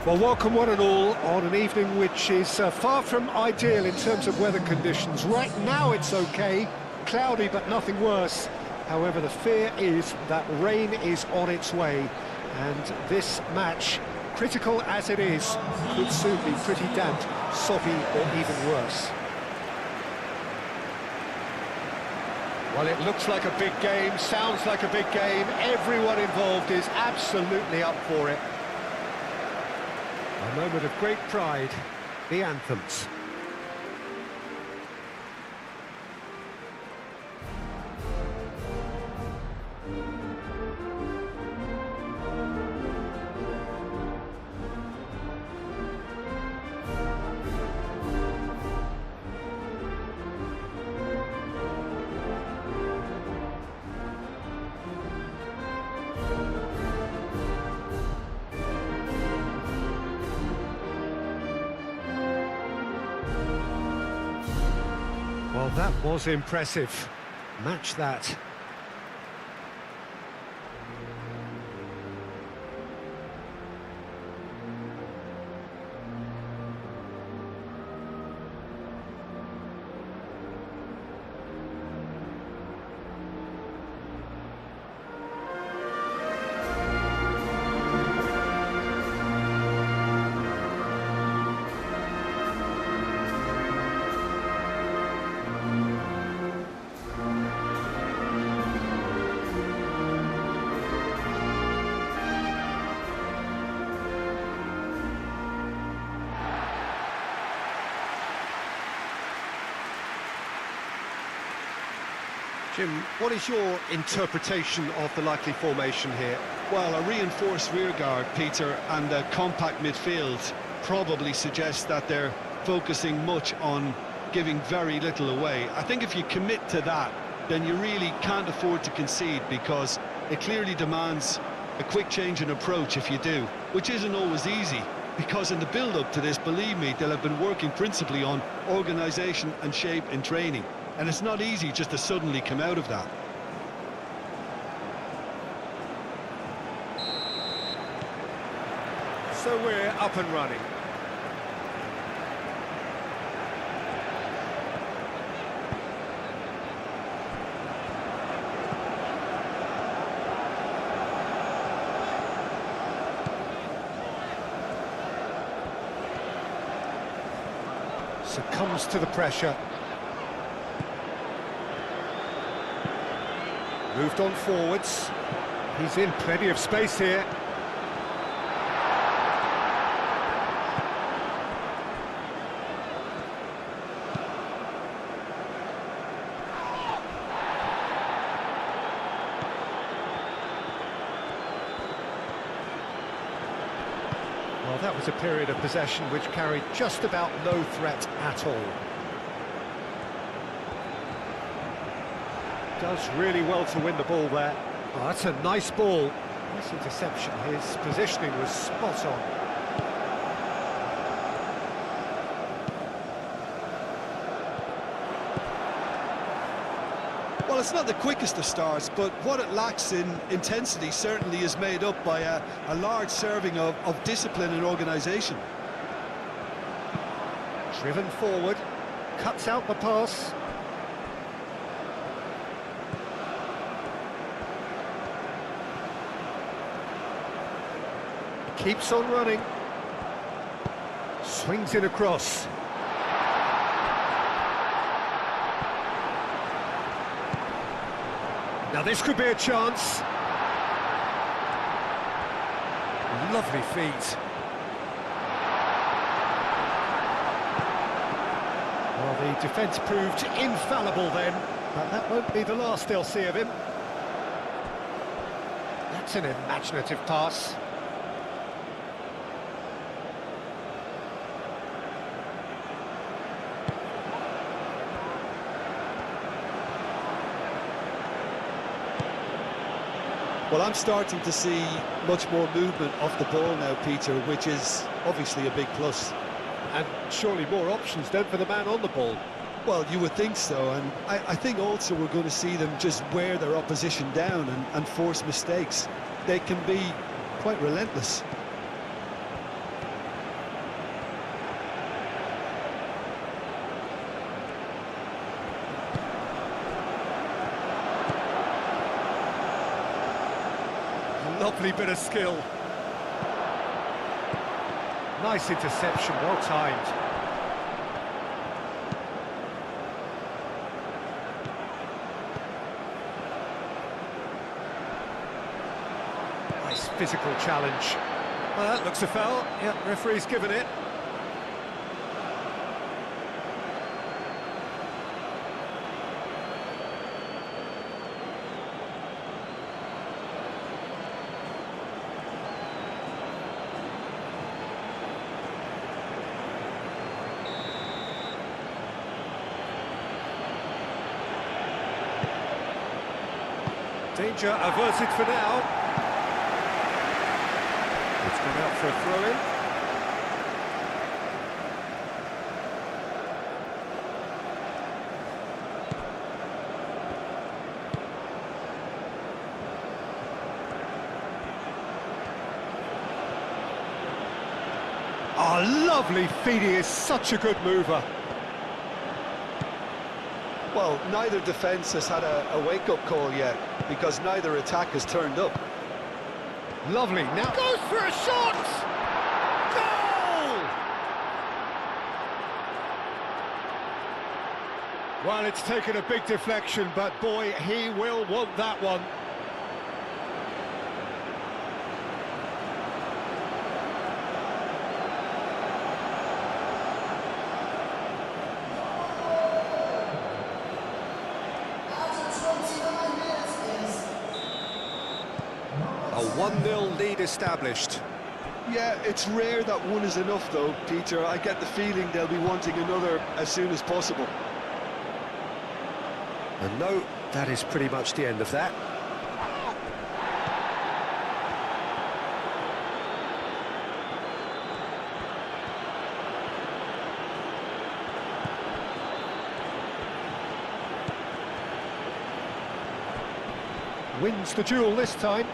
Well, welcome one and all on an evening which is far from ideal in terms of weather conditions. Right now it's okay, cloudy but nothing worse. However, the fear is that rain is on its way, and this match, critical as it is, could soon be pretty damp, soppy or even worse. Well, it looks like a big game, sounds like a big game. Everyone involved is absolutely up for it. A moment of great pride, the anthems. Well, that was impressive. Match that. Jim, what is your interpretation of the likely formation here? Well, a reinforced rearguard, Peter, and a compact midfield probably suggests that they're focusing much on giving very little away. I think if you commit to that, then you really can't afford to concede, because it clearly demands a quick change in approach if you do, which isn't always easy, because in the build-up to this, believe me, they'll have been working principally on organisation and shape in training. And it's not easy just to suddenly come out of that. So we're up and running. Succumbs to the pressure. Moved on forwards. He's in plenty of space here. Well, that was a period of possession which carried just about no threat at all. Does really well to win the ball there. Oh, that's a nice ball. Nice interception. His positioning was spot on. Well, it's not the quickest of starts, but what it lacks in intensity certainly is made up by a large serving of discipline and organisation. Driven forward, cuts out the pass. Keeps on running. Swings it across. Now this could be a chance. Lovely feet. Well, the defence proved infallible then, but that won't be the last they'll see of him. That's an imaginative pass. Well, I'm starting to see much more movement off the ball now, Peter, which is obviously a big plus. And surely more options then for the man on the ball. Well, you would think so, and I think also we're going to see them just wear their opposition down and force mistakes. They can be quite relentless. Lovely bit of skill. Nice interception, well timed. Nice physical challenge. Well, that looks a foul. Yeah, referee's given it. Danger averted for now. It's gone out for a throw-in. Oh, lovely feet. He is such a good mover. Well, neither defence has had a wake-up call yet, because neither attack has turned up. Lovely, now goes for a shot! Goal! Well, it's taken a big deflection, but boy, he will want that one. A 1-0 lead established. Yeah, it's rare that one is enough though, Peter. I get the feeling they'll be wanting another as soon as possible. And no, that is pretty much the end of that. Wins the duel this time.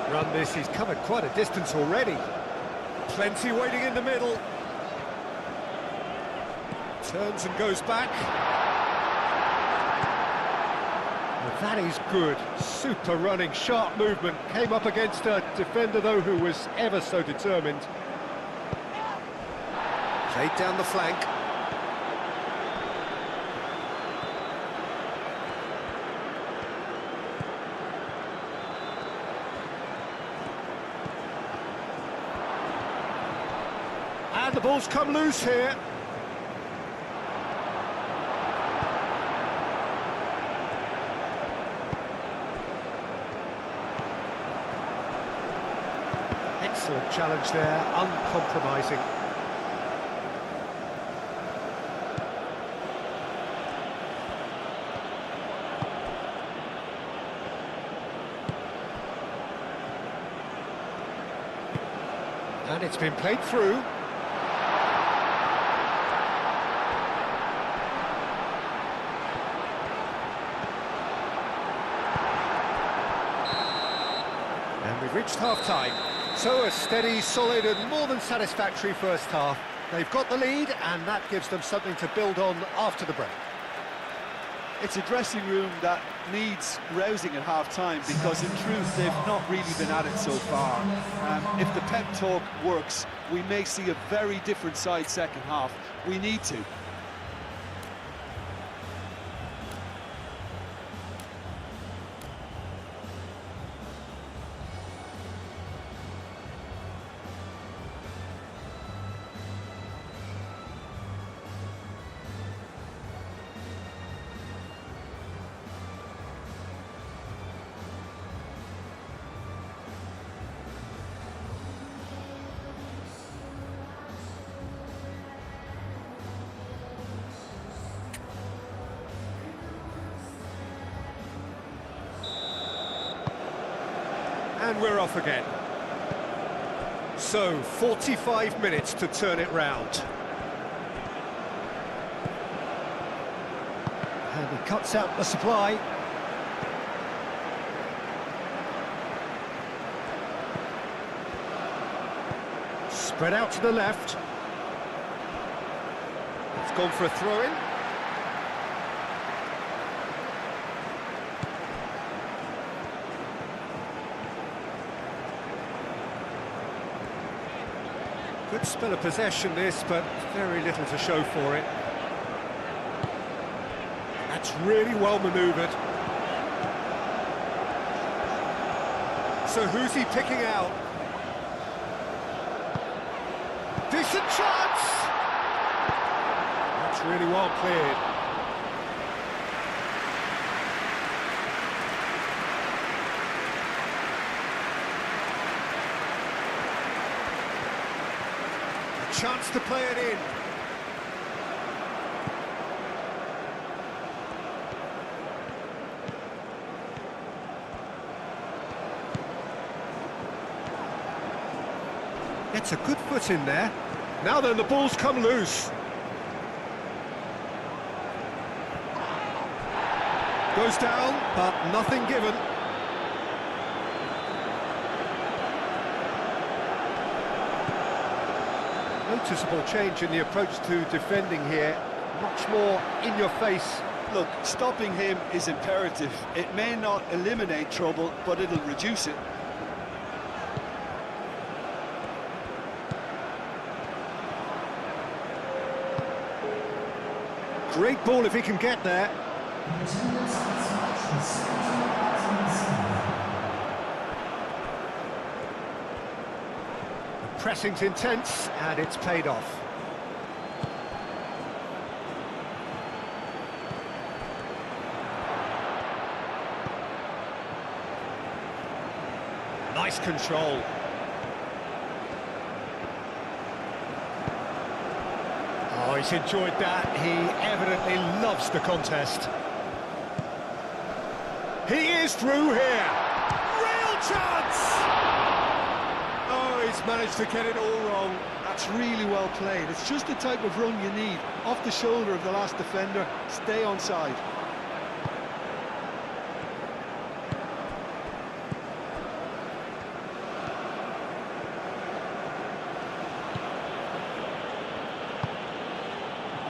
Run this, he's covered quite a distance already. Plenty waiting in the middle. Turns and goes back. Well, that is good. Super running, sharp movement. Came up against a defender, though, who was ever so determined. Played down the flank. And the ball's come loose here. Excellent challenge there, uncompromising. And it's been played through. And we've reached half-time. So a steady, solid and more than satisfactory first half. They've got the lead and that gives them something to build on after the break. It's a dressing room that needs rousing at half-time because in truth they've not really been at it so far. If the pep talk works, we may see a very different side second half. We need to. And we're off again. So, 45 minutes to turn it round. And he cuts out the supply. Spread out to the left. It's gone for a throw-in. Good spell of possession this, but very little to show for it. That's really well manoeuvred. So who's he picking out? Decent chance! That's really well cleared. Chance to play it in. Gets a good foot in there. Now then, the ball's come loose. Goes down, but nothing given. Noticeable change in the approach to defending here. Much more in your face. Look, stopping him is imperative. It may not eliminate trouble, but it'll reduce it. Great ball if he can get there. Pressing's intense, and it's paid off. Nice control. Oh, he's enjoyed that. He evidently loves the contest. He is through here. Real chance! He's managed to get it all wrong. That's really well played. It's just the type of run you need. Off the shoulder of the last defender, stay onside.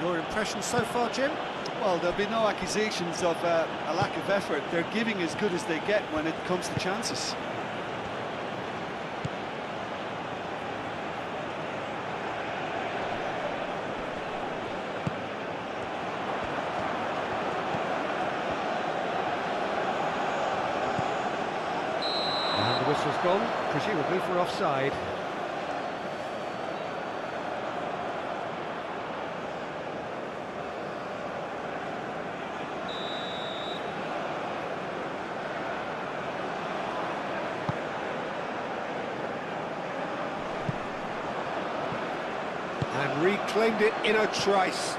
Your impression so far, Jim? Well, there'll be no accusations of a lack of effort. They're giving as good as they get when it comes to chances. And the whistle's gone, presumably for offside. And reclaimed it in a trice.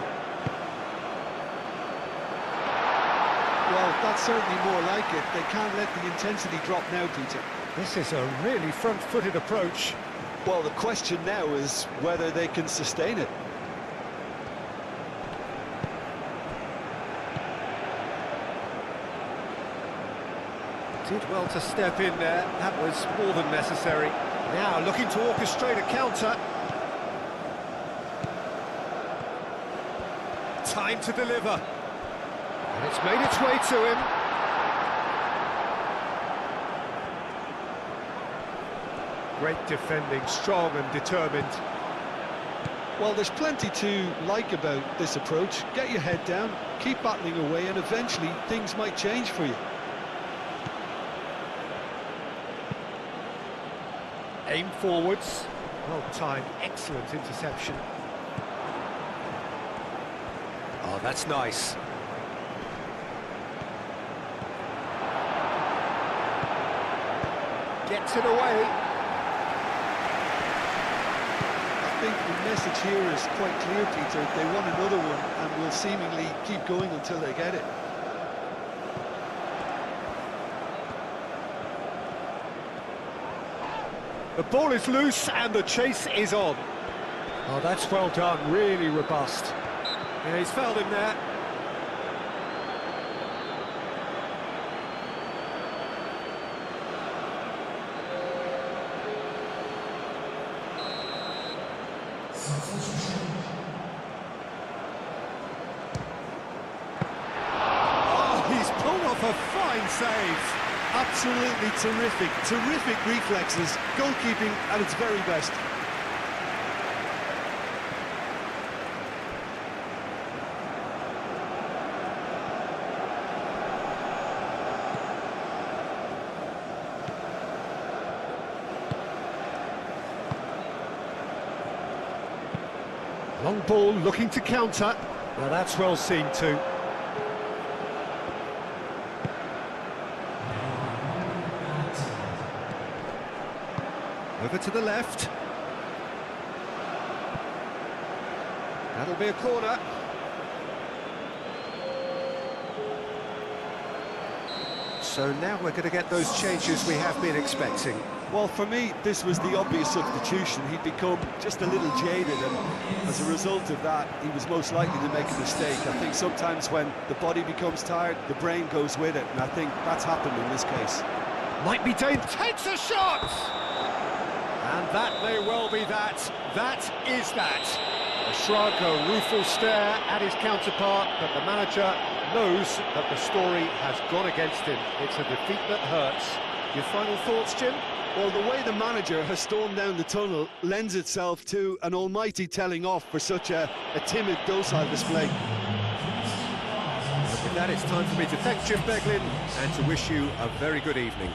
Well, that's certainly more like it. They can't let the intensity drop now, Peter. This is a really front-footed approach. Well, the question now is whether they can sustain it. Did well to step in there, that was more than necessary. Now looking to orchestrate a counter. Time to deliver. And it's made its way to him. Great defending, strong and determined. Well, there's plenty to like about this approach. Get your head down, keep battling away, and eventually things might change for you. Aim forwards. Well timed, excellent interception. Oh, that's nice. Gets it away. I think the message here is quite clear, Peter. They want another one and will seemingly keep going until they get it. The ball is loose and the chase is on. Oh, that's well done, really robust. Yeah, he's fouled him there. Oh, he's pulled off a fine save. Absolutely terrific reflexes, goalkeeping at its very best. Long ball looking to counter. Now that's well seen too. Over to the left. That'll be a corner. So now we're going to get those changes we have been expecting. Well, for me, this was the obvious substitution. He'd become just a little jaded, and as a result of that, he was most likely to make a mistake. I think sometimes when the body becomes tired, the brain goes with it, and I think that's happened in this case. Might be dangerous. Takes a shot! And that may well be that. That is that. A shrug, a rueful stare at his counterpart, but the manager knows that the story has gone against him. It's a defeat that hurts. Your final thoughts, Jim? Well, the way the manager has stormed down the tunnel lends itself to an almighty telling off for such a timid, docile display. And with that, it's time for me to thank Jim Beglin and to wish you a very good evening.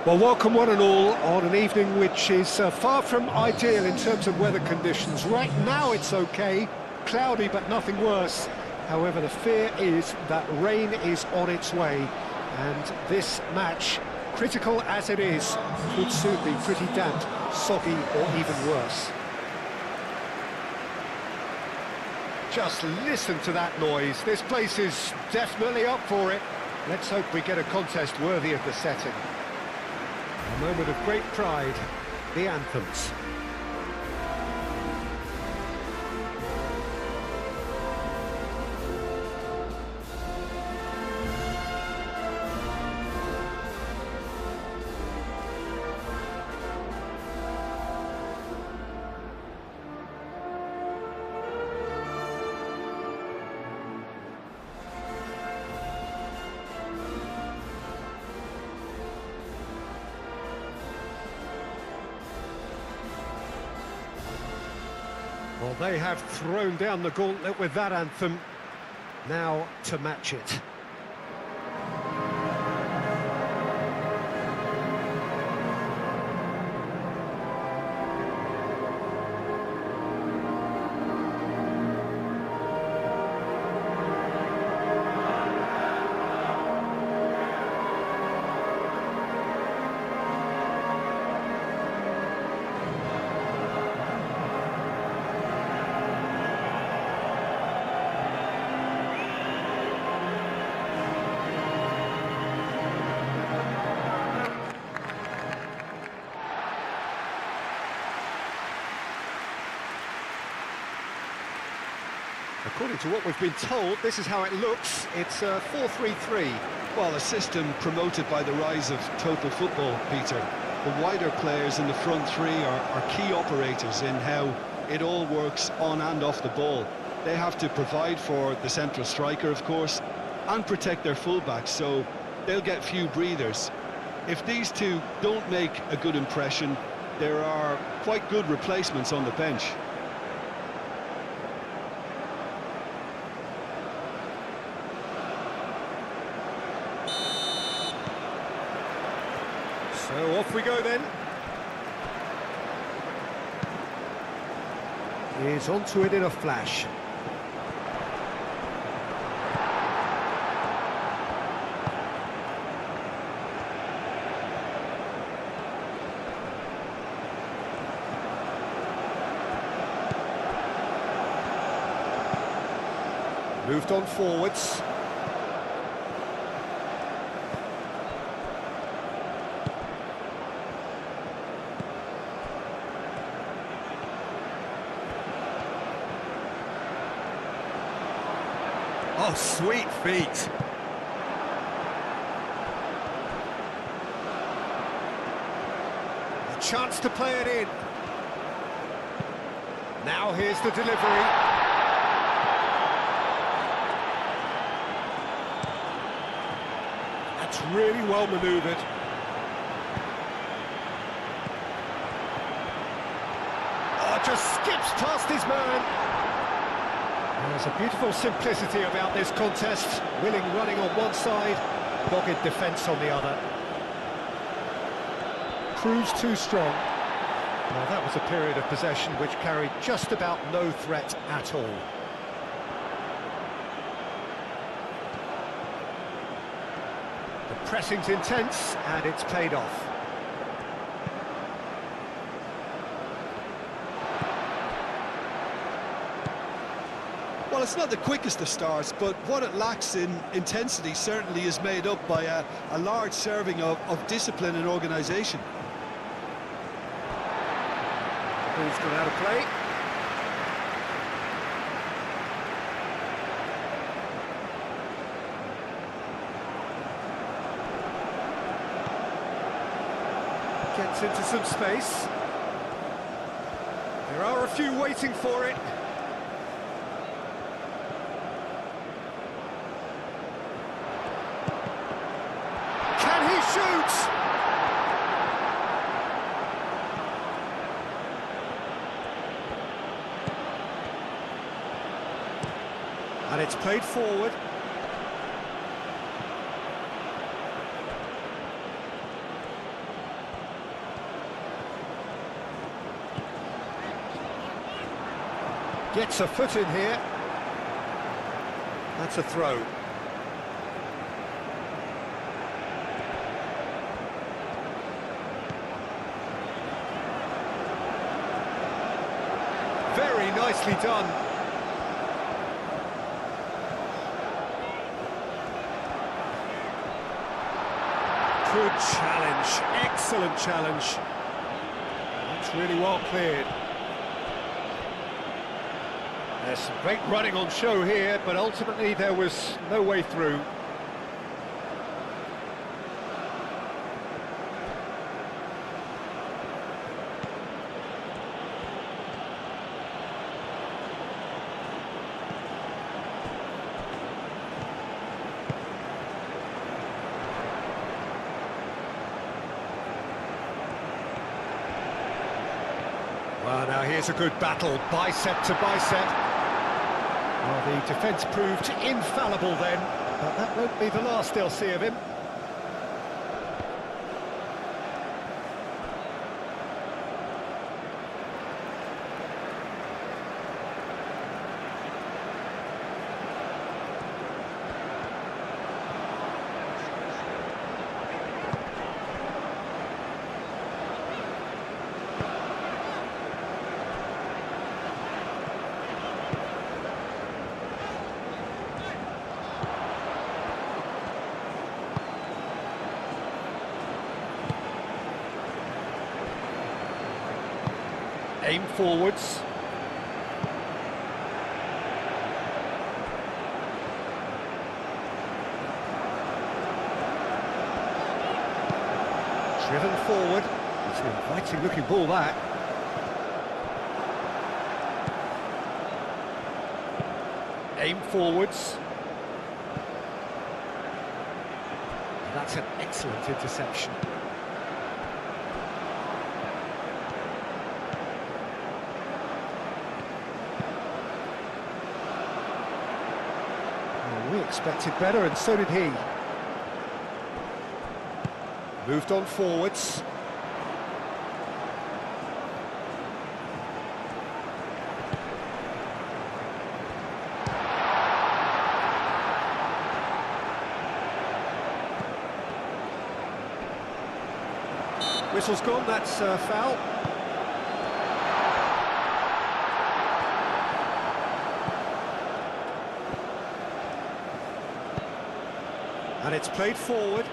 Well, welcome one and all on an evening which is far from ideal in terms of weather conditions. Right now it's okay, cloudy but nothing worse. However, the fear is that rain is on its way, and this match, critical as it is, could soon be pretty damp, soggy or even worse. Just listen to that noise. This place is definitely up for it. Let's hope we get a contest worthy of the setting. A moment of great pride, the anthems. Well, they have thrown down the gauntlet with that anthem. Now to match it. According to what we've been told, this is how it looks. It's 4-3-3. Well, a system promoted by the rise of total football, Peter. The wider players in the front three are key operators in how it all works on and off the ball. They have to provide for the central striker, of course, and protect their fullbacks, so they'll get few breathers. If these two don't make a good impression, there are quite good replacements on the bench. So off we go then. He's onto it in a flash. Moved on forwards. Oh, sweet feet. A chance to play it in. Now here's the delivery. That's really well manoeuvred. Oh, just skips past his man. There's a beautiful simplicity about this contest. Willing running on one side, dogged defence on the other. Proves too strong. Well, that was a period of possession which carried just about no threat at all. The pressing's intense, and it's paid off. Well, it's not the quickest of starts, but what it lacks in intensity certainly is made up by a large serving of discipline and organisation. Ball's gone out of play. Gets into some space. There are a few waiting for it. Shoots! And it's played forward. Gets a foot in here. That's a throw. Very nicely done. Good challenge, excellent challenge. That's really well cleared. There's some great running on show here, but ultimately there was no way through. Well, now here's a good battle, bicep to bicep. Well, the defence proved infallible then, but that won't be the last they'll see of him. Aim forwards. Driven forward. It's an inviting looking ball, that. Aim forwards. That's an excellent interception. We expected better, and so did he. Moved on forwards. Whistle's gone, that's foul. And it's played forward.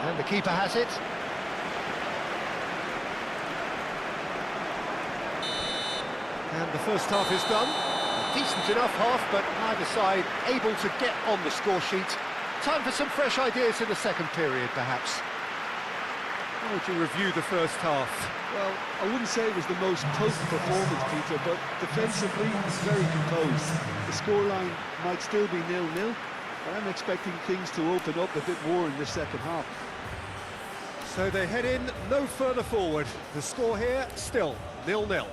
And the keeper has it. And the first half is done. A decent enough half, but neither side able to get on the score sheet. Time for some fresh ideas in the second period, perhaps. How would you review the first half? Well, I wouldn't say it was the most potent performance, Peter, but defensively, very composed. The scoreline might still be 0-0, but I'm expecting things to open up a bit more in the second half. So they head in no further forward. The score here, still 0-0.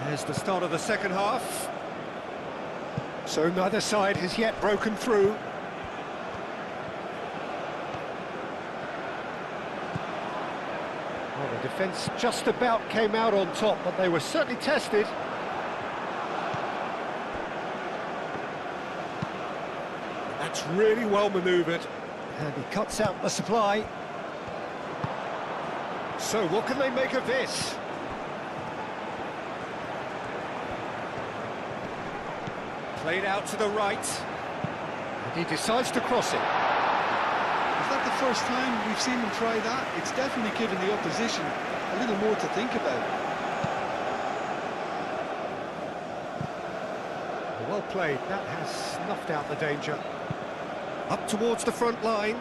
There's the start of the second half. So neither side has yet broken through. Well, the defence just about came out on top, but they were certainly tested. That's really well manoeuvred. And he cuts out the supply. So what can they make of this? Played out to the right, and he decides to cross it. Is that the first time we've seen him try that? It's definitely given the opposition a little more to think about. Well played, that has snuffed out the danger. Up towards the front line.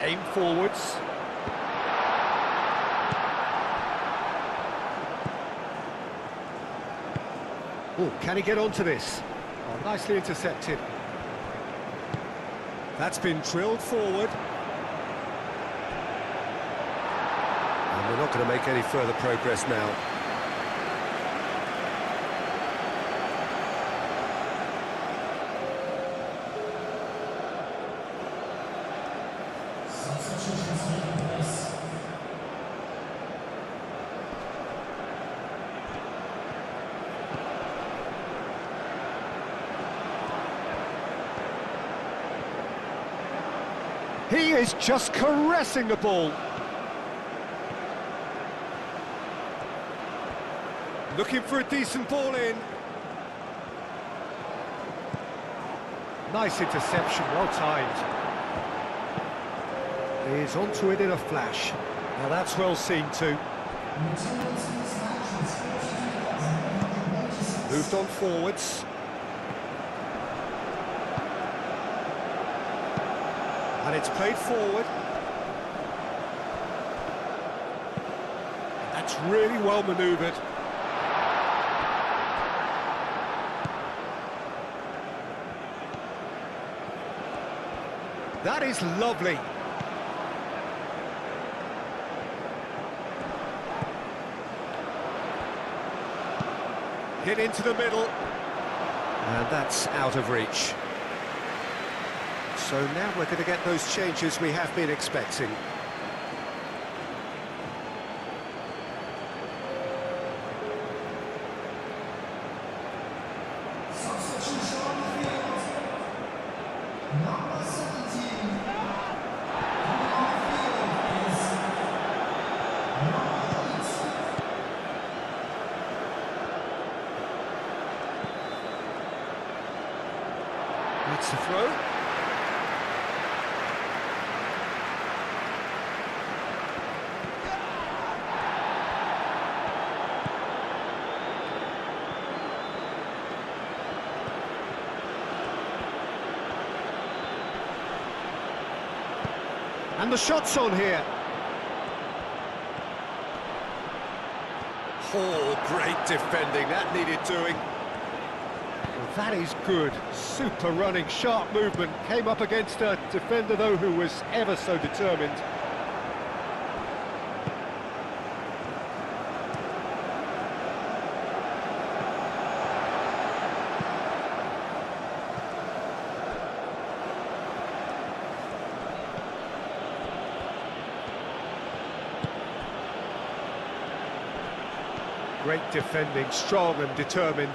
Aim forwards. Oh, can he get onto this? Oh, nicely intercepted. That's been drilled forward. And we're not going to make any further progress now. He is just caressing the ball. Looking for a decent ball in. Nice interception, well timed. He's onto it in a flash. Now that's well seen too. Moved on forwards. And it's played forward. That's really well manoeuvred. That is lovely. Hit into the middle. And that's out of reach. So now we're going to get those changes we have been expecting. It's a throw. And the shot's on here. Oh, great defending, that needed doing. Well, that is good. Super running, sharp movement. Came up against a defender, though, who was ever so determined. Great defending, strong and determined.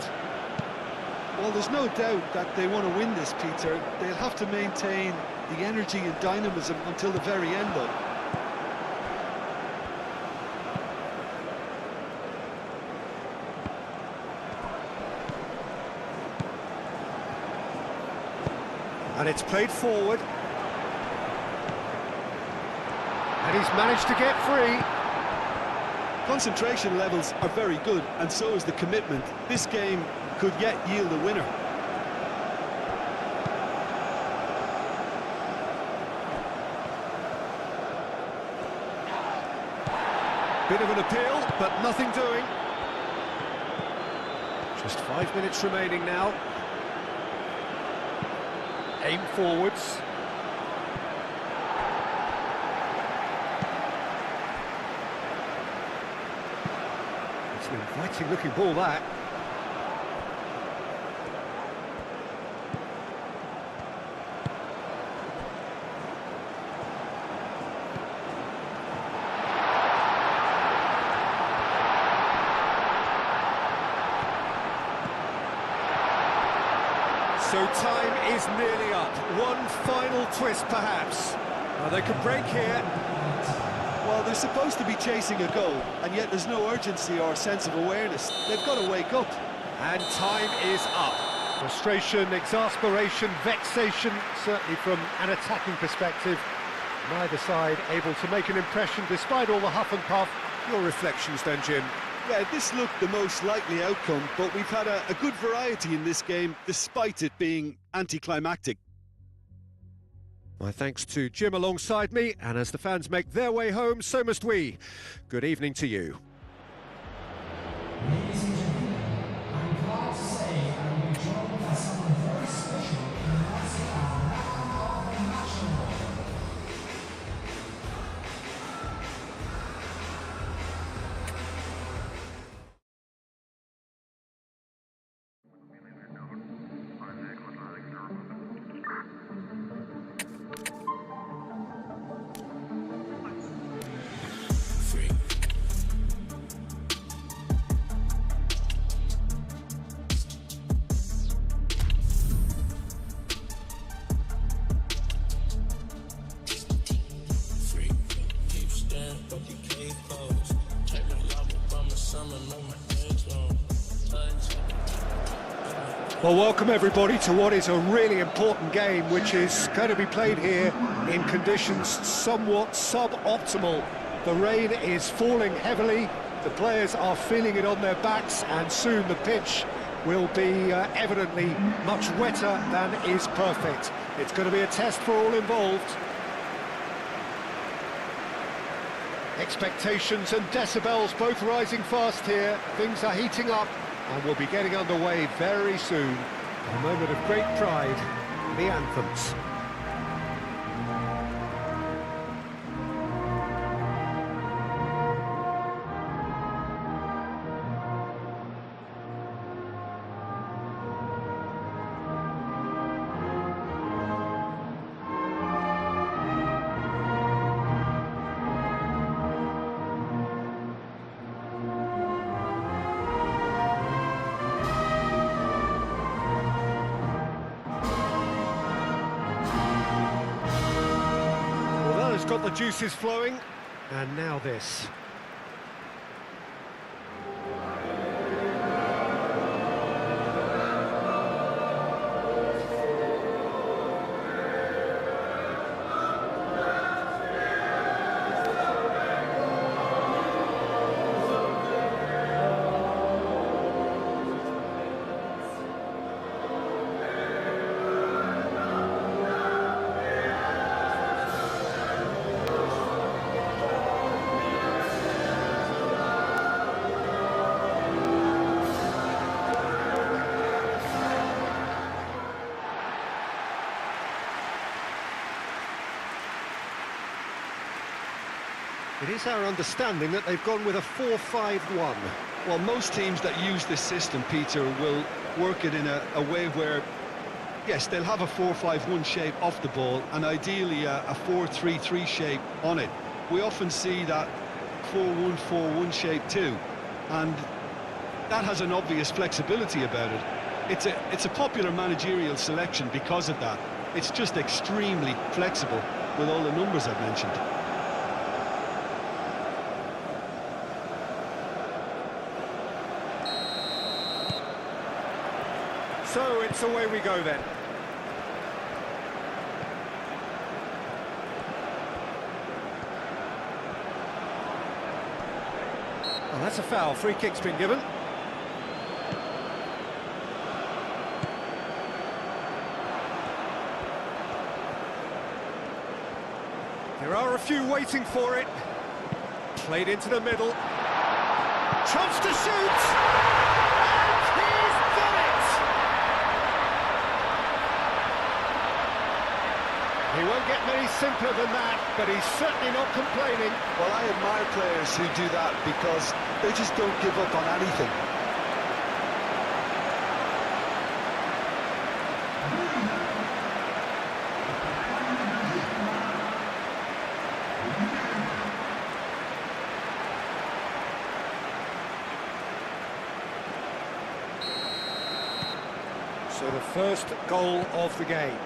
Well, there's no doubt that they want to win this, Peter. They'll have to maintain the energy and dynamism until the very end, though. And it's played forward. And he's managed to get free. Concentration levels are very good, and so is the commitment. This game could yet yield a winner. Bit of an appeal, but nothing doing. Just 5 minutes remaining now. Aim forwards. It's an inviting looking ball, that. So time is nearly up. One final twist, perhaps. Well, they could break here. Well, they're supposed to be chasing a goal, and yet there's no urgency or sense of awareness. They've got to wake up. And time is up. Frustration, exasperation, vexation, certainly from an attacking perspective. Neither side able to make an impression despite all the huff and puff. Your reflections then, Jim? Yeah, this looked the most likely outcome, but we've had a good variety in this game, despite it being anticlimactic. My thanks to Jim alongside me, and as the fans make their way home, so must we. Good evening to you. Well, welcome everybody to what is a really important game, which is going to be played here in conditions somewhat suboptimal. The rain is falling heavily, the players are feeling it on their backs, and soon the pitch will be evidently much wetter than is perfect. It's going to be a test for all involved. Expectations and decibels both rising fast here. Things are heating up and we'll be getting underway very soon. A moment of great pride, the anthems. Got the juices flowing, and now this. It is our understanding that they've gone with a 4-5-1. Well, most teams that use this system, Peter, will work it in a way where, yes, they'll have a 4-5-1 shape off the ball and ideally a 4-3-3 shape on it. We often see that 4-1-4-1 shape too, and that has an obvious flexibility about it. It's a popular managerial selection because of that. It's just extremely flexible with all the numbers I've mentioned. So it's away we go then. Well, that's a foul. Free kick's been given. There are a few waiting for it. Played into the middle. Chance to shoot! He won't get many simpler than that, but he's certainly not complaining. Well, I admire players who do that because they just don't give up on anything. So the first goal of the game.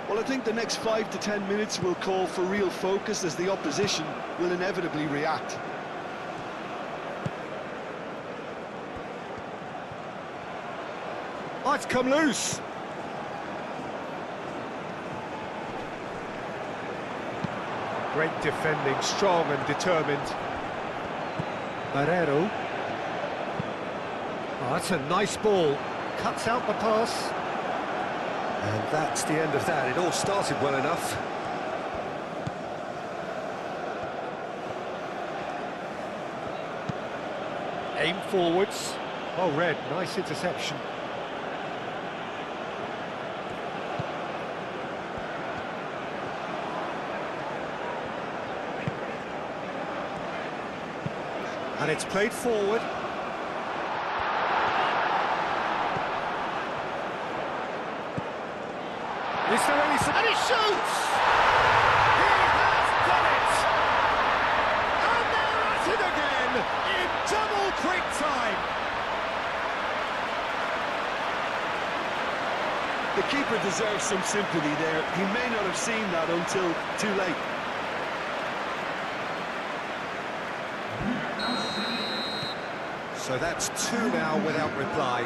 Well, I think the next 5 to 10 minutes will call for real focus as the opposition will inevitably react. Oh, it's come loose. Great defending, strong and determined. Barrero. Oh, that's a nice ball. Cuts out the pass. And that's the end of that. It all started well enough. Aim forwards. Oh, Red, nice interception. And it's played forward. Is there any... And he shoots! He has done it! And they're at it again in double quick time! The keeper deserves some sympathy there. He may not have seen that until too late. So that's two now without reply.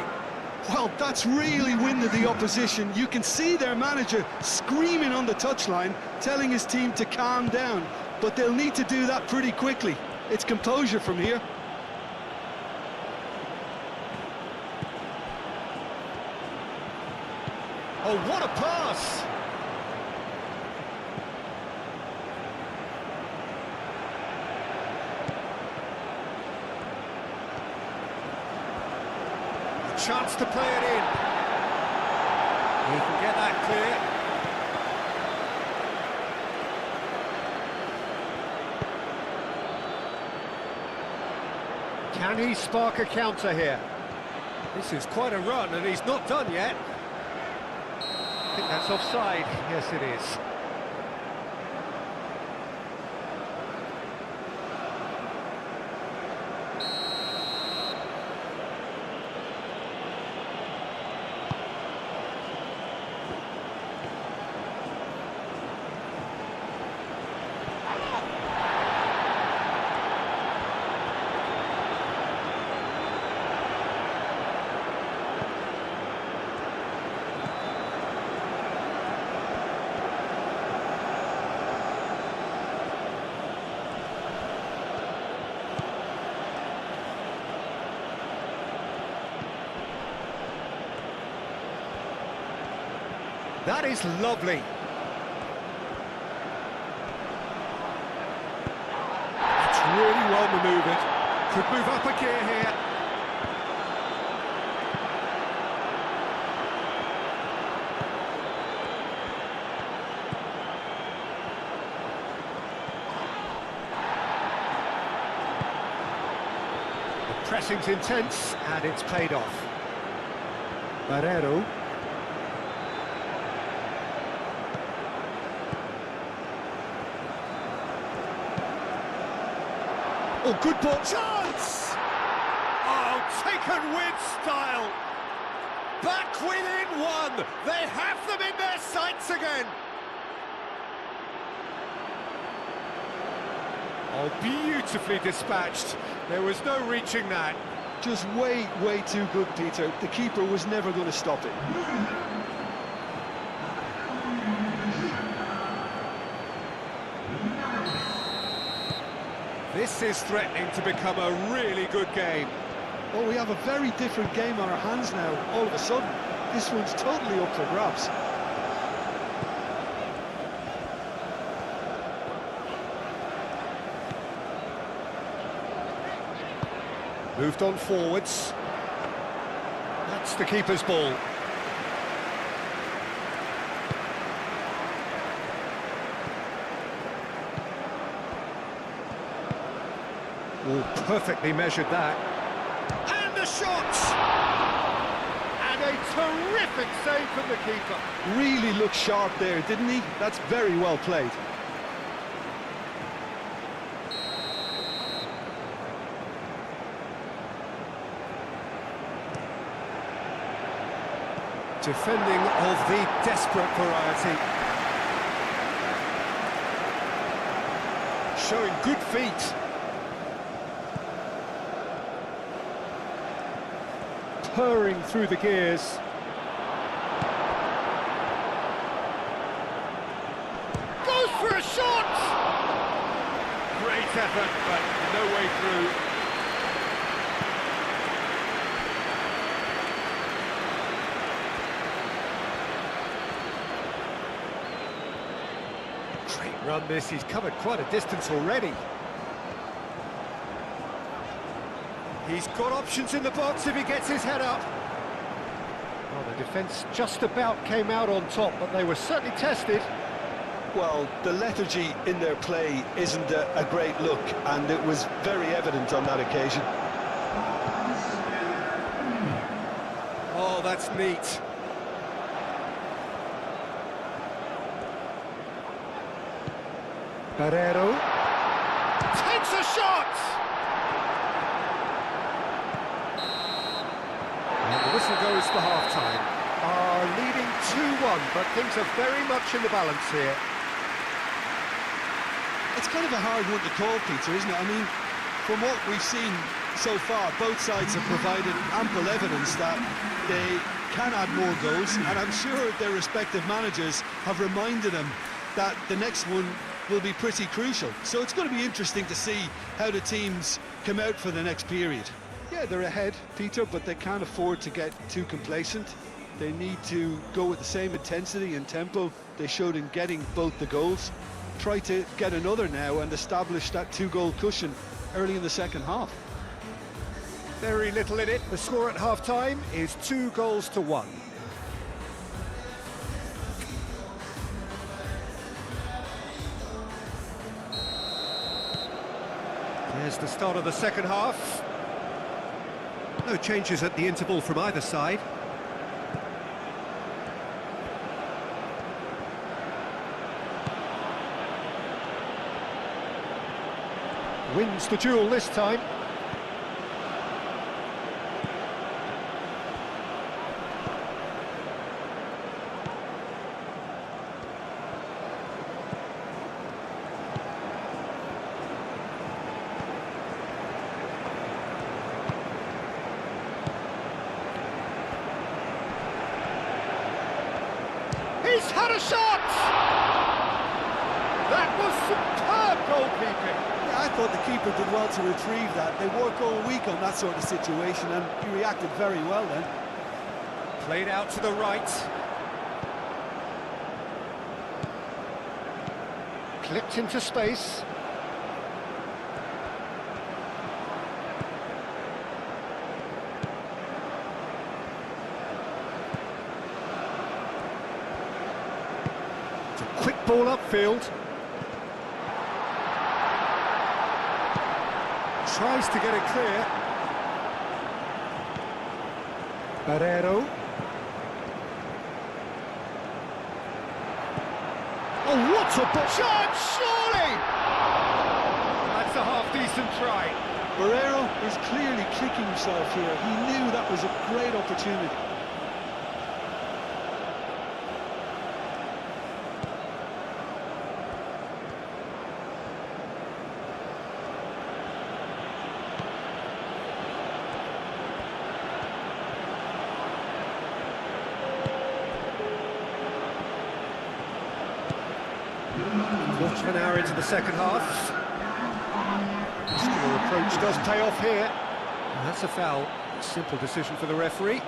Well, that's really winded the opposition. You can see their manager screaming on the touchline, telling his team to calm down. But they'll need to do that pretty quickly. It's composure from here. Oh, what a pass! A chance to play it in. He can get that clear. Can he spark a counter here? This is quite a run, and he's not done yet. I think that's offside. Yes, it is. That is lovely. It's really well manoeuvred. Could move up a gear here. The pressing's intense, and it's paid off. Barrero. Oh, good ball. Chance! Oh, taken with style. Back within one. They have them in their sights again. Oh, beautifully dispatched. There was no reaching that. Just way too good, Peter. The keeper was never going to stop it. This is threatening to become a really good game. Well, we have a very different game on our hands now, all of a sudden. This one's totally up for grabs. Moved on forwards. That's the keeper's ball. Oh, perfectly measured that. And the shot! And a terrific save from the keeper. Really looked sharp there, didn't he? That's very well played. Defending of the desperate variety. Showing good feet. Purring through the gears. Goes for a shot! Great effort, but no way through. Great run this, he's covered quite a distance already. He's got options in the box if he gets his head up. Well, the defence just about came out on top, but they were certainly tested. Well, the lethargy in their play isn't a great look, and it was very evident on that occasion. Oh, that's neat. Barrero takes a shot! And the whistle goes for half-time. Are leading 2-1, but things are very much in the balance here. It's kind of a hard one to call, Peter, isn't it? I mean, from what we've seen so far, both sides have provided ample evidence that They can add more goals, and I'm sure their respective managers have reminded them that the next one will be pretty crucial. So it's going to be interesting to see how the teams come out for the next period. Yeah, they're ahead, Peter, but they can't afford to get too complacent. They need to go with the same intensity and tempo they showed in getting both the goals. Try to get another now and establish that two-goal cushion early in the second half. Very little in it. The score at half-time is 2-1. There's the start of the second half. No changes at the interval from either side. Wins the duel this time. He's had a shot! That was superb goalkeeping. Yeah, I thought the keeper did well to retrieve that. They work all week on that sort of situation, and he reacted very well then. Played out to the right. Clipped into space. It's a quick ball upfield. Tries to get it clear. Barrero. Oh, what a ball! Shot, surely! That's a half-decent try. Barrero is clearly kicking himself here. He knew that was a great opportunity. Quarter of an hour into the second half. Muscular approach does pay off here. And that's a foul. Simple decision for the referee.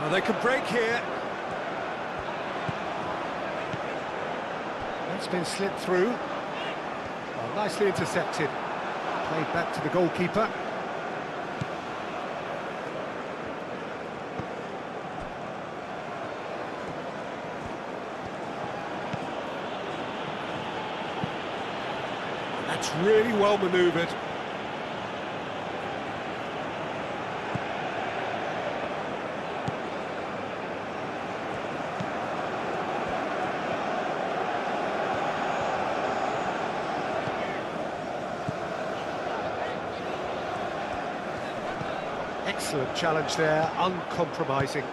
Oh, they could break here. That's been slipped through. Oh, nicely intercepted. Played back to the goalkeeper. That's really well manoeuvred. Excellent challenge there, uncompromising.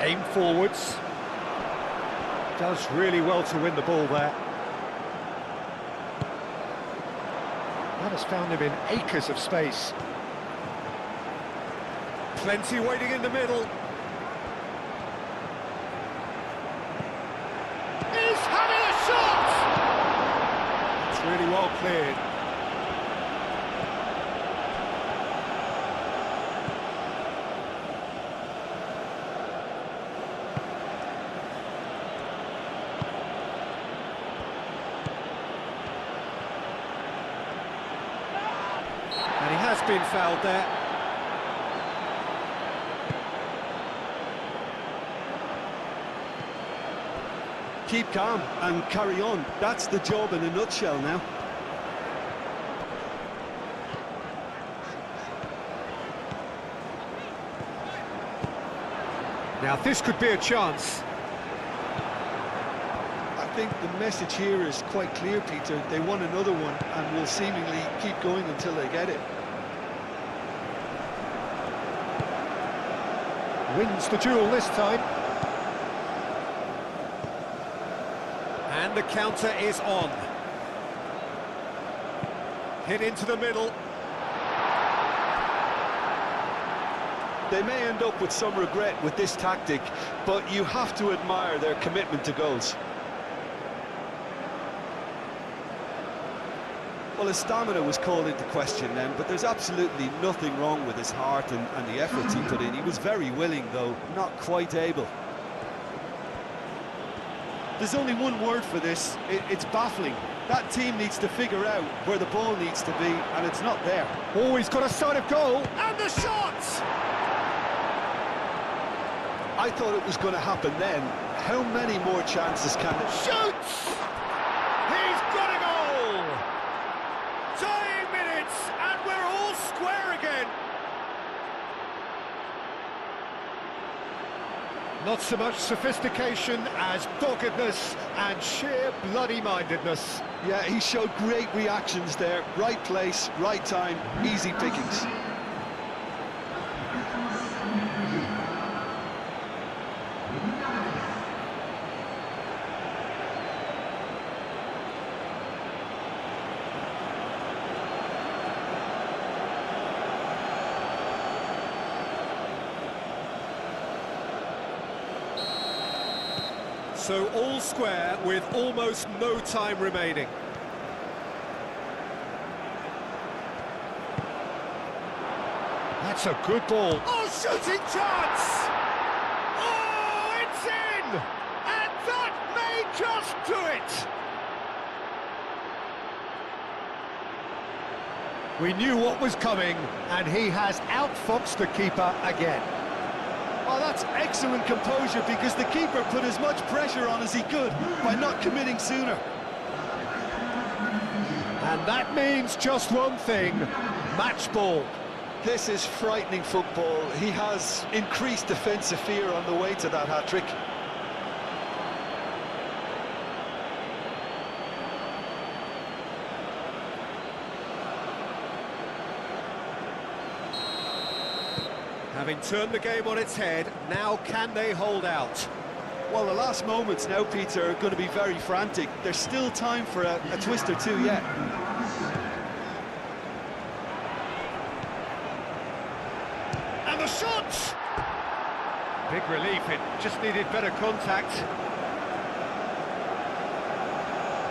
Aim forwards. Does really well to win the ball there. That has found him in acres of space. Plenty waiting in the middle. He's having a shot! It's really well cleared. And he has been fouled there. keep calm and carry on. That's the job in a nutshell now. Now this could be a chance. I think the message here is quite clear, Peter. They want another one and will seemingly keep going until they get it. Wins the duel this time. And the counter is on. Hit into the middle. They may end up with some regret with this tactic, but you have to admire their commitment to goals. Well, his stamina was called into question then, but there's absolutely nothing wrong with his heart and the efforts he put in. He was very willing, though, not quite able. There's only one word for this, it's baffling. That team needs to figure out where the ball needs to be, and it's not there. Oh, he's got a sight of goal, and the shot! I thought it was going to happen then. How many more chances can it? Shoots! He's got a goal! Tying minutes, and we're all square again. Not so much sophistication as doggedness and sheer bloody-mindedness. Yeah, he showed great reactions there. Right place, right time, easy pickings. So all square with almost no time remaining. That's a good ball. Oh, shooting chance! Oh, it's in! And that may just do it! We knew what was coming, and he has outfoxed the keeper again. Oh, that's excellent composure, because the keeper put as much pressure on as he could by not committing sooner. And that means just one thing, match ball. This is frightening football. He has increased defensive fear on the way to that hat-trick. Having turned the game on its head, now can they hold out? Well, the last moments now, Peter, are going to be very frantic. There's still time for a twist or two yet. And the shot! Big relief, it just needed better contact.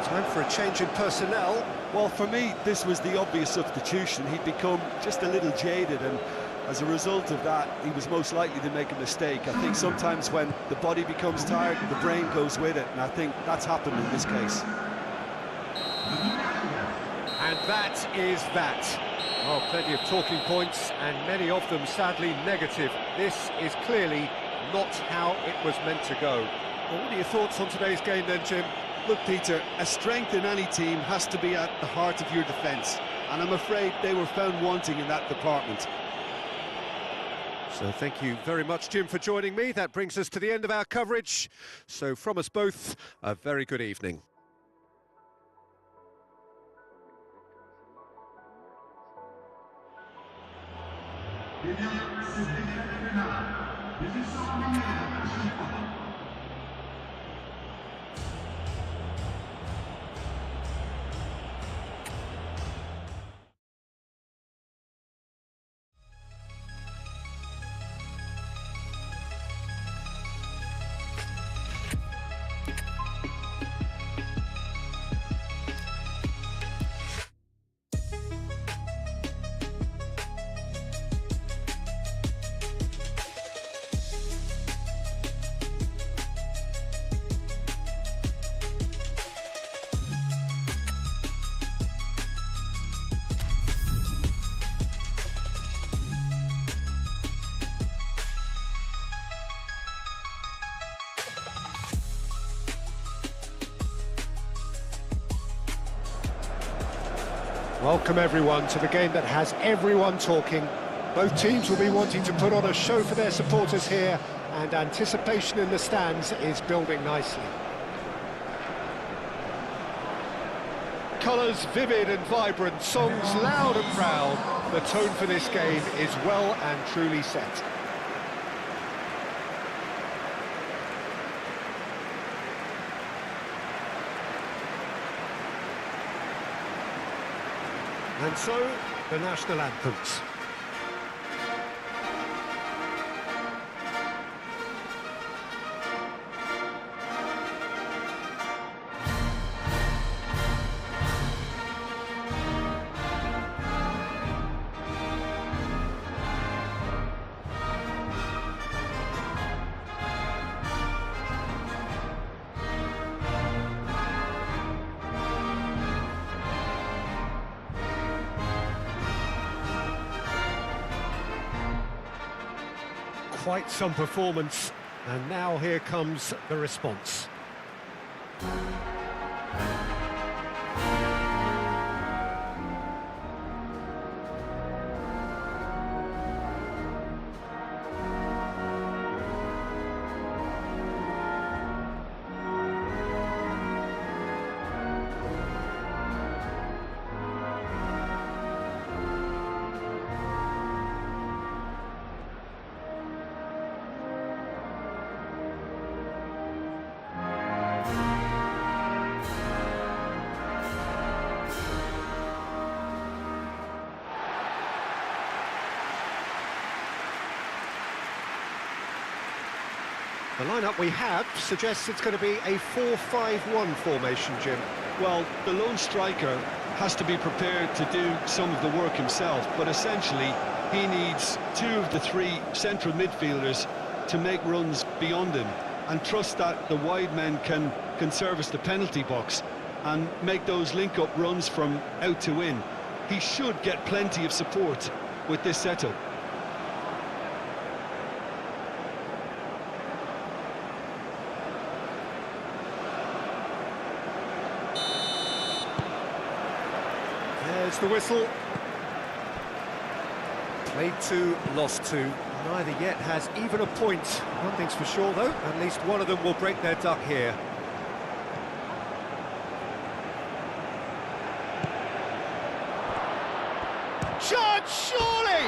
Time for a change in personnel. Well, for me, this was the obvious substitution. He'd become just a little jaded, and as a result of that, he was most likely to make a mistake. I think sometimes when the body becomes tired, the brain goes with it, and I think that's happened in this case. And that is that. Well, plenty of talking points, and many of them sadly negative. This is clearly not how it was meant to go. Well, what are your thoughts on today's game then, Jim? Look, Peter, a strength in any team has to be at the heart of your defence, and I'm afraid they were found wanting in that department. So thank you very much, Jim, for joining me. That brings us to the end of our coverage. So from us both, a very good evening. Welcome everyone to the game that has everyone talking. Both teams will be wanting to put on a show for their supporters here, and anticipation in the stands is building nicely. Colours vivid and vibrant, songs loud and proud. The tone for this game is well and truly set. And so, the national anthems. Quite some performance, and now here comes the response. The lineup we have suggests it's going to be a 4-5-1 formation, Jim. Well, the lone striker has to be prepared to do some of the work himself, but essentially he needs two of the three central midfielders to make runs beyond him and trust that the wide men can service the penalty box and make those link-up runs from out to in. He should get plenty of support with this setup. There's the whistle. Played 2, lost 2. Neither yet has even a point. One thing's for sure, though, at least one of them will break their duck here. Shot, surely!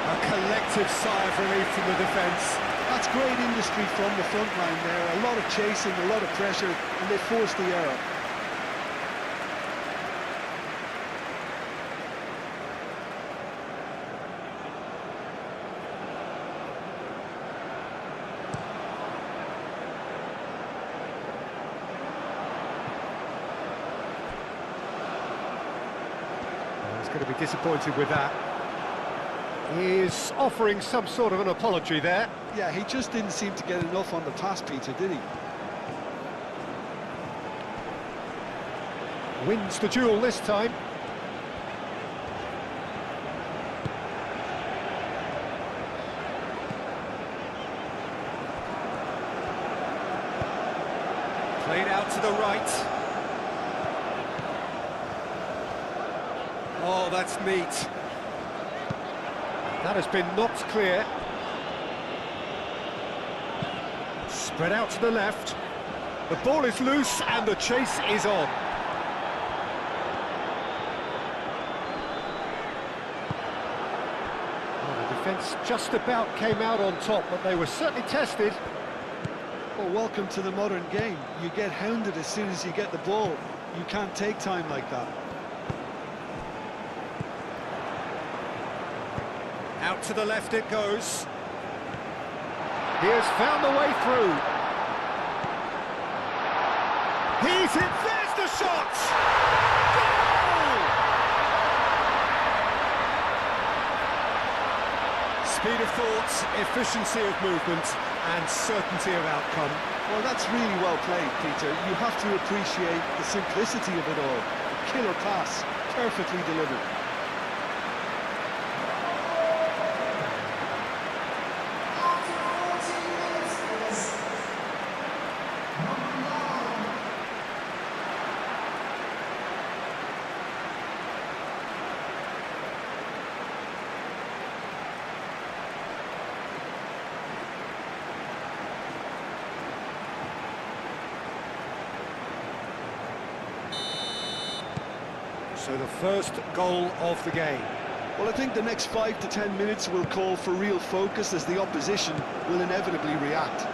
A collective sigh of relief from the defence. That's great industry from the front line there. A lot of chasing, a lot of pressure, and they forced the error. He's going to be disappointed with that. He's offering some sort of an apology there. Yeah, he just didn't seem to get enough on the pass, Peter, did he? Wins the duel this time. Played out to the right. Oh, that's neat. That has been knocked clear. Spread out to the left. The ball is loose and the chase is on. Well, the defence just about came out on top, but they were certainly tested. Well, welcome to the modern game. You get hounded as soon as you get the ball. You can't take time like that. Out to the left it goes. He has found the way through. He's in, there's the shot! Goal! Speed of thought, efficiency of movement, and certainty of outcome. Well, that's really well played, Peter. You have to appreciate the simplicity of it all. Killer pass, perfectly delivered. So the first goal of the game. Well, I think the next 5 to 10 minutes will call for real focus as the opposition will inevitably react.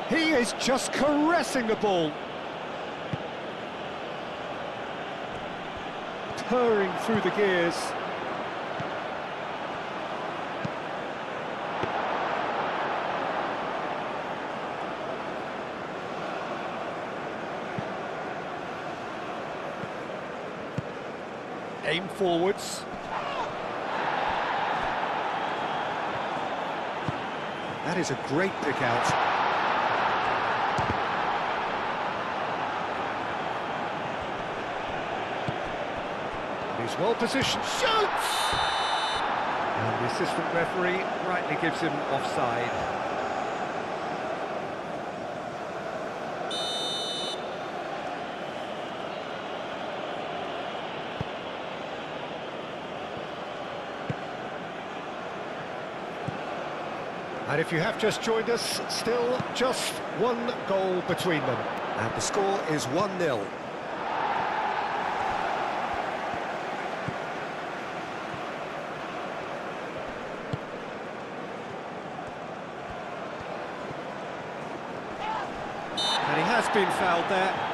He is just caressing the ball. Purring through the gears. Aim forwards. That is a great pick out. He's well positioned, shoots! And the assistant referee rightly gives him offside. And if you have just joined us, still just one goal between them. And the score is 1-0. And he has been fouled there.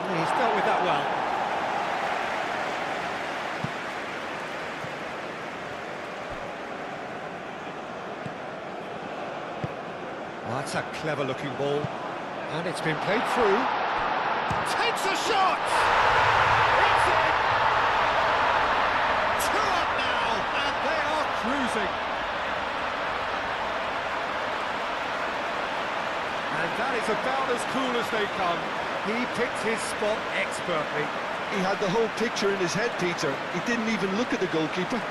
He's dealt with that well. Well, that's a clever-looking ball, and it's been played through. Takes a shot! It's in! 2 up now, and they are cruising. And that is about as cool as they come. He picked his spot expertly. He had the whole picture in his head, Peter. He didn't even look at the goalkeeper.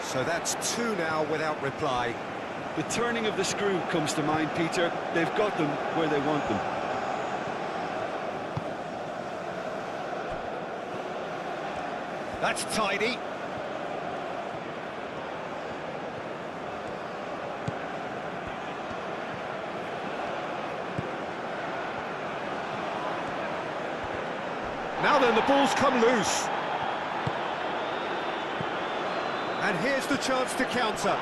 So that's 2 now without reply. The turning of the screw comes to mind, Peter. They've got them where they want them. That's tidy. Now then, the ball's come loose. And here's the chance to counter.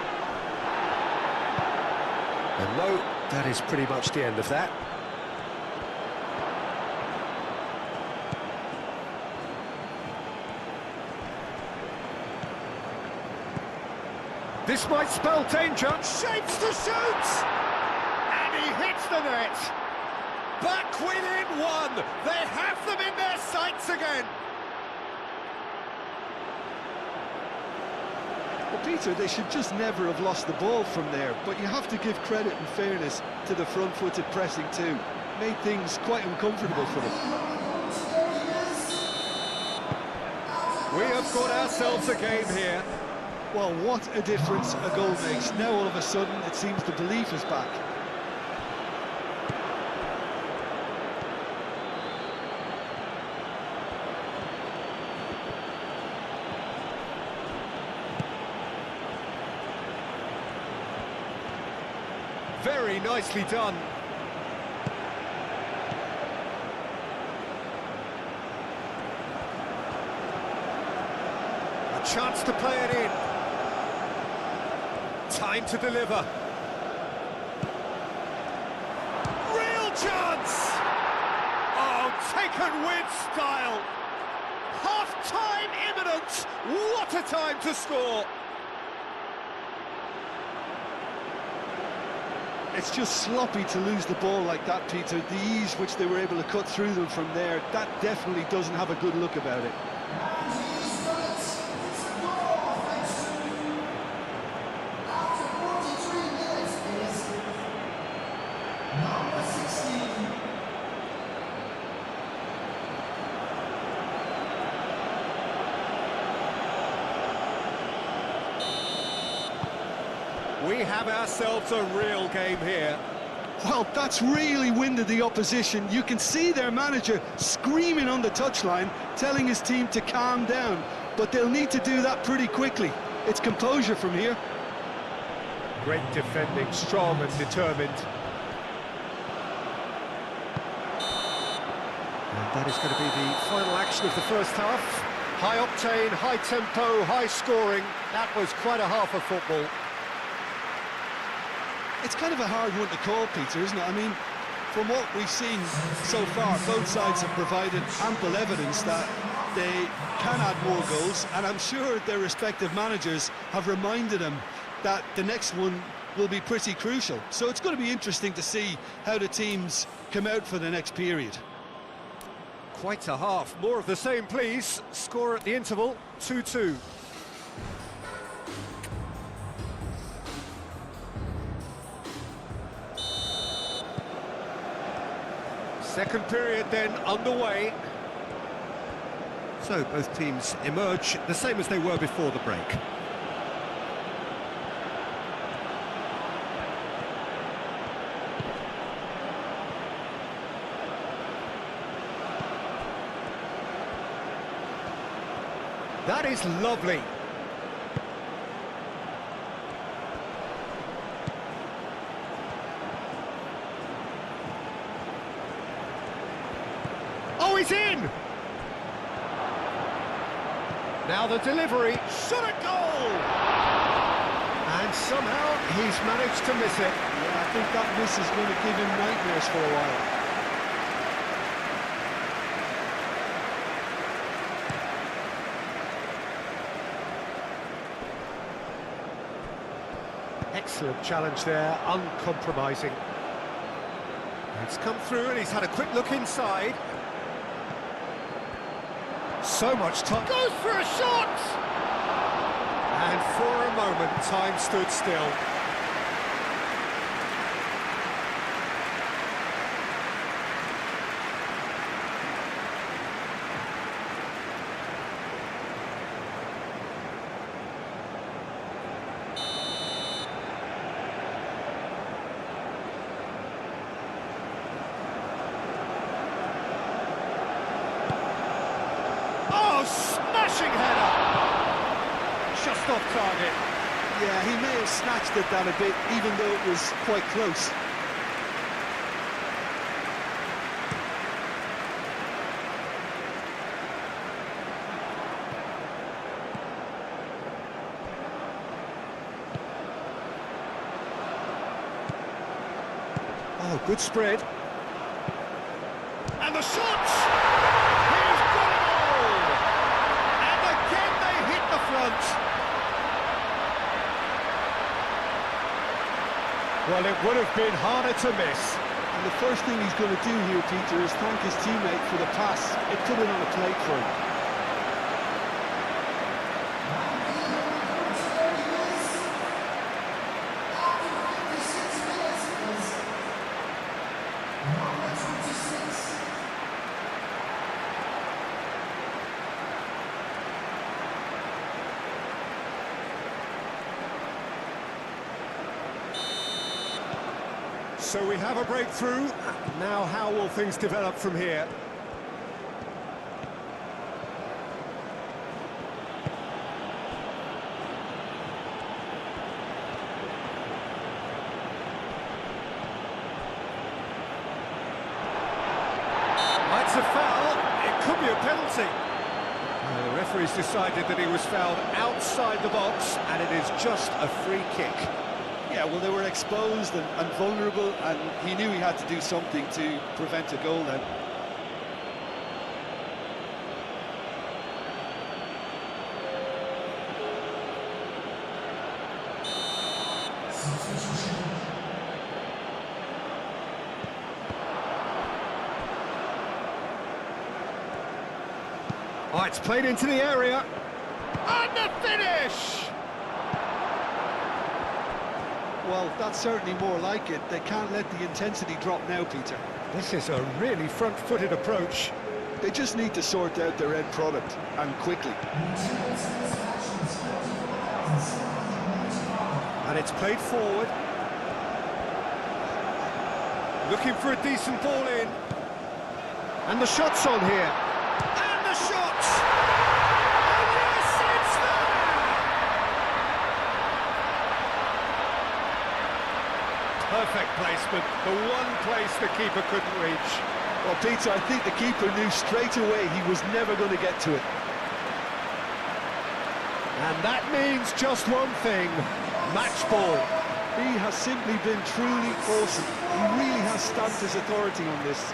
And no, that is pretty much the end of that. This might spell danger. Shapes to shoot! And he hits the net. Back within 1. They have them in their sights again. Well, Peter, they should just never have lost the ball from there, but you have to give credit and fairness to the front-footed pressing too. Made things quite uncomfortable for them. We have got ourselves a game here. Well, what a difference a goal makes. Now all of a sudden it seems the belief is back. Very nicely done. A chance to play it in. Time to deliver. Real chance! Oh, taken with style. Half-time imminent. What a time to score. It's just sloppy to lose the ball like that, Peter. The ease which they were able to cut through them from there, that definitely doesn't have a good look about it. Number 16. We have ourselves a real game here. Well, that's really winded the opposition. You can see their manager screaming on the touchline, telling his team to calm down, but they'll need to do that pretty quickly. It's composure from here. Great defending, strong and determined. And that is going to be the final action of the first half. High octane, high tempo, high scoring. That was quite a half of football. It's kind of a hard one to call, Peter, isn't it? I mean, from what we've seen so far, both sides have provided ample evidence that they can add more goals, and I'm sure their respective managers have reminded them that the next one will be pretty crucial. So it's going to be interesting to see how the teams come out for the next period. Quite a half. More of the same, please. Score at the interval, 2-2. Second period then underway. So both teams emerge the same as they were before the break. That is lovely. Oh, he's in! Now the delivery, shot at goal! And somehow he's managed to miss it. Yeah, I think that miss is going to give him nightmares for a while. Excellent challenge there, uncompromising. It's come through and he's had a quick look inside. So much time. Goes for a shot! And for a moment, time stood still. Smashing header! Just off target. Yeah, he may have snatched it down a bit, even though it was quite close. Oh, good spread. And the shot! Well, it would have been harder to miss. And the first thing he's going to do here, Peter, is thank his teammate for the pass. It put it on a plate for him. So we have a breakthrough. Now how will things develop from here? That's a foul. It could be a penalty. The referee's decided that he was fouled outside the box, and it is just a free kick. Yeah, well, they were exposed and vulnerable, and he knew he had to do something to prevent a goal then. Oh, it's played into the area. And the finish! Well, that's certainly more like it. They can't let the intensity drop now, Peter. This is a really front-footed approach. They just need to sort out their end product, and quickly. And it's played forward. Looking for a decent ball in. And the shot's on here. And the shot! Oh yes, it's there! Perfect placement. The one place the keeper couldn't reach. Well, Peter, I think the keeper knew straight away he was never going to get to it. And that means just one thing, match ball. He has simply been truly awesome. He really has stamped his authority on this.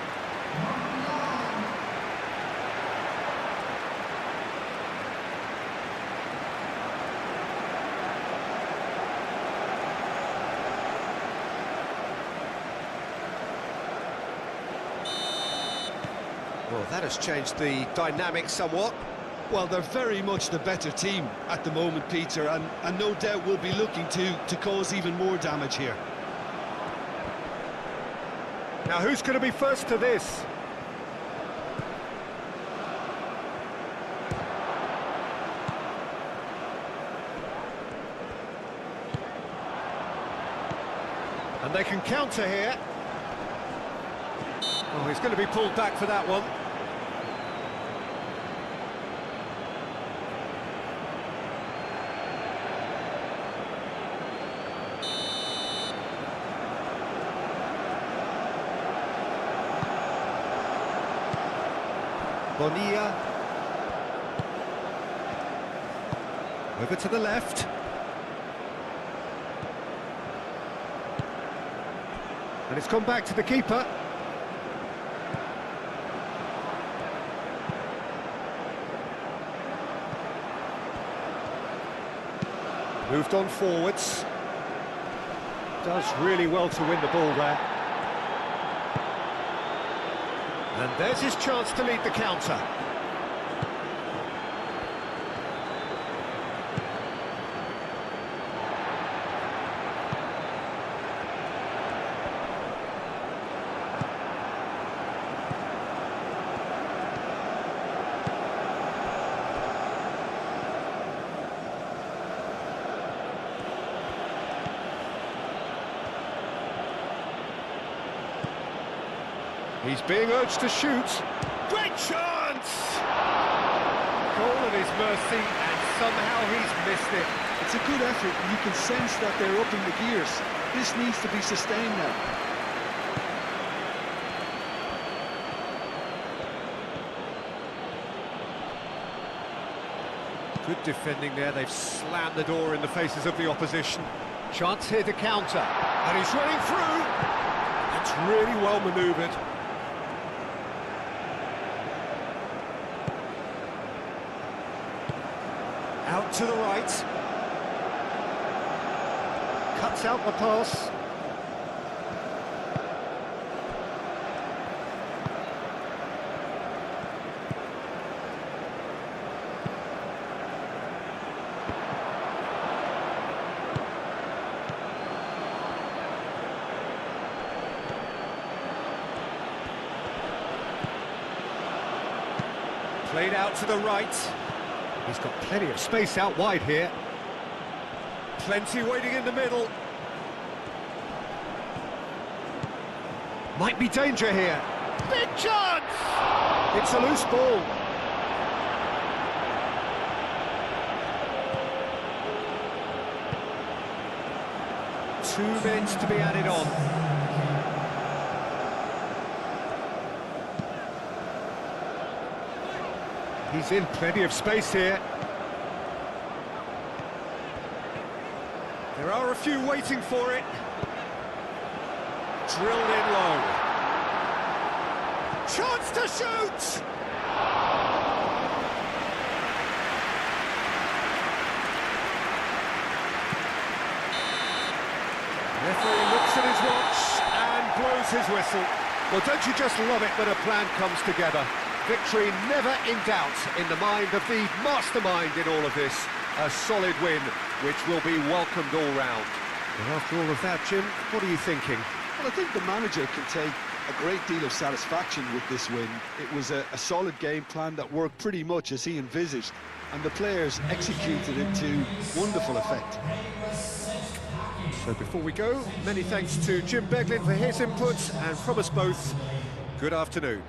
Well, that has changed the dynamic somewhat. Well, they're very much the better team at the moment, Peter, and no doubt will be looking to cause even more damage here. Now, who's going to be first to this? And they can counter here. Oh, he's going to be pulled back for that one. Bonilla. Over to the left. And it's come back to the keeper. Moved on forwards. Does really well to win the ball there. And there's his chance to lead the counter. He's being urged to shoot. Great chance! Goal at his mercy, and somehow he's missed it. It's a good effort, and you can sense that they're upping the gears. This needs to be sustained now. Good defending there. They've slammed the door in the faces of the opposition. Chance here to counter. And he's running through. It's really well manoeuvred. Out to the right. Cuts out the pass. Played out to the right. He's got plenty of space out wide here. Plenty waiting in the middle. Might be danger here. Big chance! It's a loose ball. Two minutes to be added on. He's in plenty of space here. There are a few waiting for it. Drilled in low. Chance to shoot! Referee looks at his watch and blows his whistle. Well, don't you just love it when a plan comes together? Victory never in doubt in the mind of the mastermind in all of this. A solid win, which will be welcomed all round. And after all of that, Jim, what are you thinking? Well, I think the manager can take a great deal of satisfaction with this win. It was a solid game plan that worked pretty much as he envisaged, and the players executed it to wonderful effect. So before we go, many thanks to Jim Beglin for his inputs, and from us both, good afternoon.